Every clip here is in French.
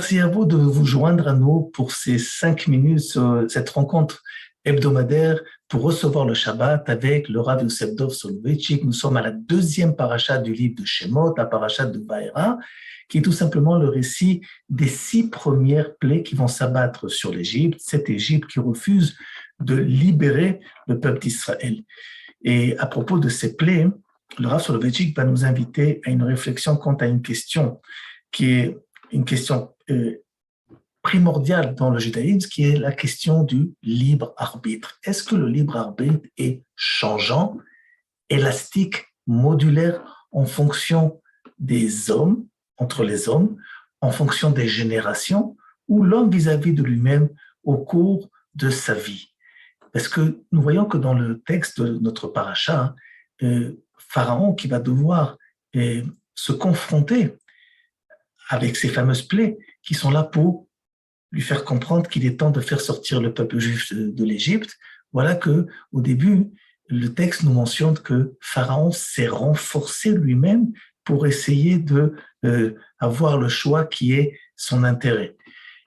Merci à vous de vous joindre à nous pour ces 5 minutes, cette rencontre hebdomadaire pour recevoir le Shabbat avec le Rav Yosef Dov Soloveitchik. Nous sommes à la deuxième paracha du livre de Shemot, la paracha de Vaera, qui est tout simplement le récit des 6 premières plaies qui vont s'abattre sur l'Égypte, cette Égypte qui refuse de libérer le peuple d'Israël. Et à propos de ces plaies, le Rav Soloveitchik va nous inviter à une réflexion quant à une question qui est une question primordiale dans le judaïsme, qui est la question du libre arbitre. Est-ce que le libre arbitre est changeant, élastique, modulaire en fonction des hommes, entre les hommes, en fonction des générations, ou l'homme vis-à-vis de lui-même au cours de sa vie? Parce que nous voyons que dans le texte de notre paracha, Pharaon qui va devoir se confronter avec ces fameuses plaies qui sont là pour lui faire comprendre qu'il est temps de faire sortir le peuple juif de l'Égypte. Voilà que, au début, le texte nous mentionne que Pharaon s'est renforcé lui-même pour essayer de avoir le choix qui est son intérêt.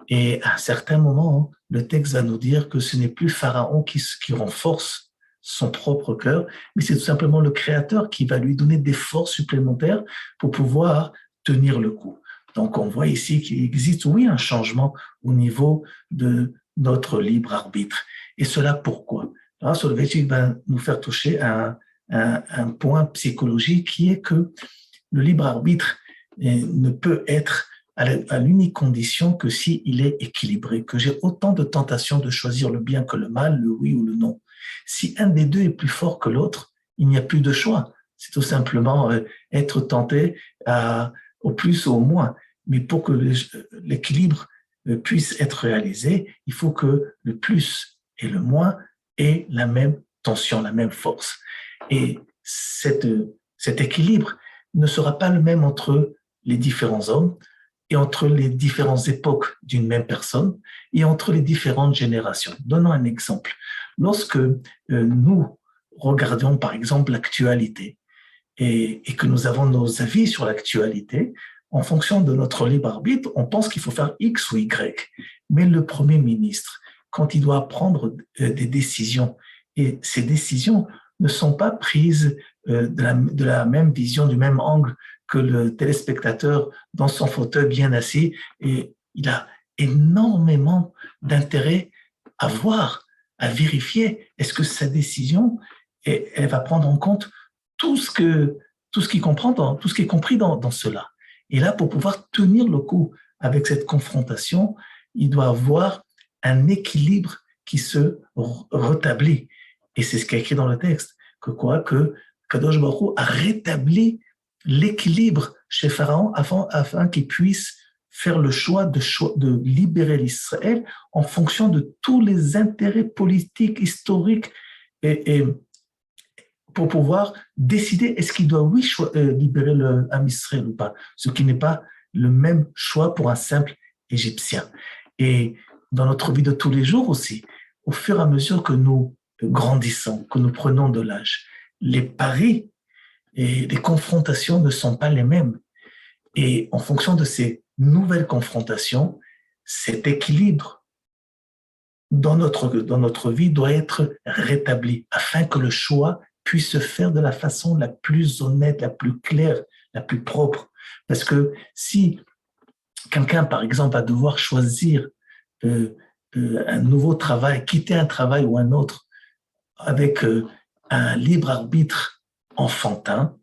Et à un certain moment, le texte va nous dire que ce n'est plus Pharaon qui renforce son propre cœur, mais c'est tout simplement le Créateur qui va lui donner des forces supplémentaires pour pouvoir tenir le coup. Donc, on voit ici qu'il existe, oui, un changement au niveau de notre libre arbitre. Et cela, pourquoi? Alors, Soloveitchik va nous faire toucher à un point psychologique qui est que le libre arbitre ne peut être à l'unique condition que s'il est équilibré, que j'ai autant de tentations de choisir le bien que le mal, le oui ou le non. Si un des deux est plus fort que l'autre, il n'y a plus de choix. C'est tout simplement être tenté au plus ou au moins. Mais pour que l'équilibre puisse être réalisé, il faut que le plus et le moins aient la même tension, la même force. Et cet équilibre ne sera pas le même entre les différents hommes et entre les différentes époques d'une même personne et entre les différentes générations. Donnons un exemple. Lorsque nous regardons par exemple l'actualité et que nous avons nos avis sur l'actualité, en fonction de notre libre arbitre, on pense qu'il faut faire X ou Y. Mais le Premier ministre, quand il doit prendre des décisions, et ces décisions ne sont pas prises de la même vision, du même angle que le téléspectateur dans son fauteuil bien assis, et il a énormément d'intérêt à voir, à vérifier, est-ce que sa décision, elle va prendre en compte tout ce qui est compris dans cela. Et là, pour pouvoir tenir le coup avec cette confrontation, il doit avoir un équilibre qui se rétablit. Et c'est ce qui est écrit dans le texte, que Kadosh Baruch Hu a rétabli l'équilibre chez Pharaon afin qu'il puisse faire le choix de libérer l'Israël en fonction de tous les intérêts politiques, historiques et pour pouvoir décider est-ce qu'il doit, oui, libérer le Ham Israël ou pas, ce qui n'est pas le même choix pour un simple Égyptien. Et dans notre vie de tous les jours aussi, au fur et à mesure que nous grandissons, que nous prenons de l'âge, les paris et les confrontations ne sont pas les mêmes. Et en fonction de ces nouvelles confrontations, cet équilibre dans notre vie doit être rétabli afin que le choix puisse se faire de la façon la plus honnête, la plus claire, la plus propre. Parce que si quelqu'un, par exemple, va devoir choisir un nouveau travail, quitter un travail ou un autre avec un libre arbitre enfantin,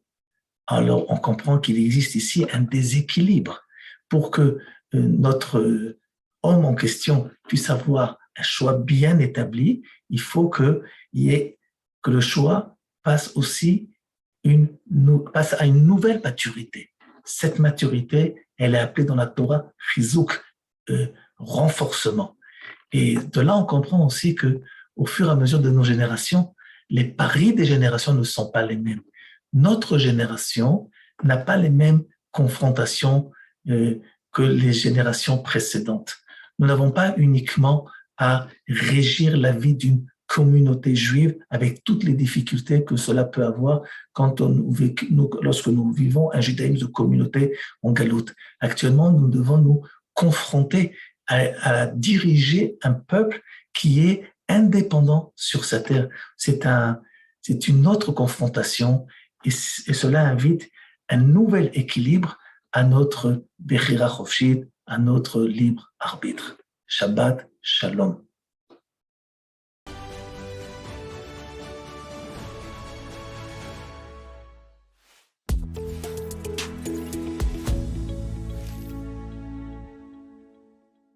alors on comprend qu'il existe ici un déséquilibre. Pour que notre homme en question puisse avoir un choix bien établi, il faut que le choix passe à une nouvelle maturité. Cette maturité, elle est appelée dans la Torah chizuk, renforcement. Et de là, on comprend aussi que au fur et à mesure de nos générations, les paris des générations ne sont pas les mêmes. Notre génération n'a pas les mêmes confrontations que les générations précédentes. Nous n'avons pas uniquement à régir la vie d'une communauté juive avec toutes les difficultés que cela peut avoir lorsque nous vivons un judaïsme de communauté en galoute. Actuellement, nous devons nous confronté à diriger un peuple qui est indépendant sur sa terre. C'est une autre confrontation et cela invite un nouvel équilibre à notre Bechira Chofshit, à notre libre arbitre. Shabbat Shalom.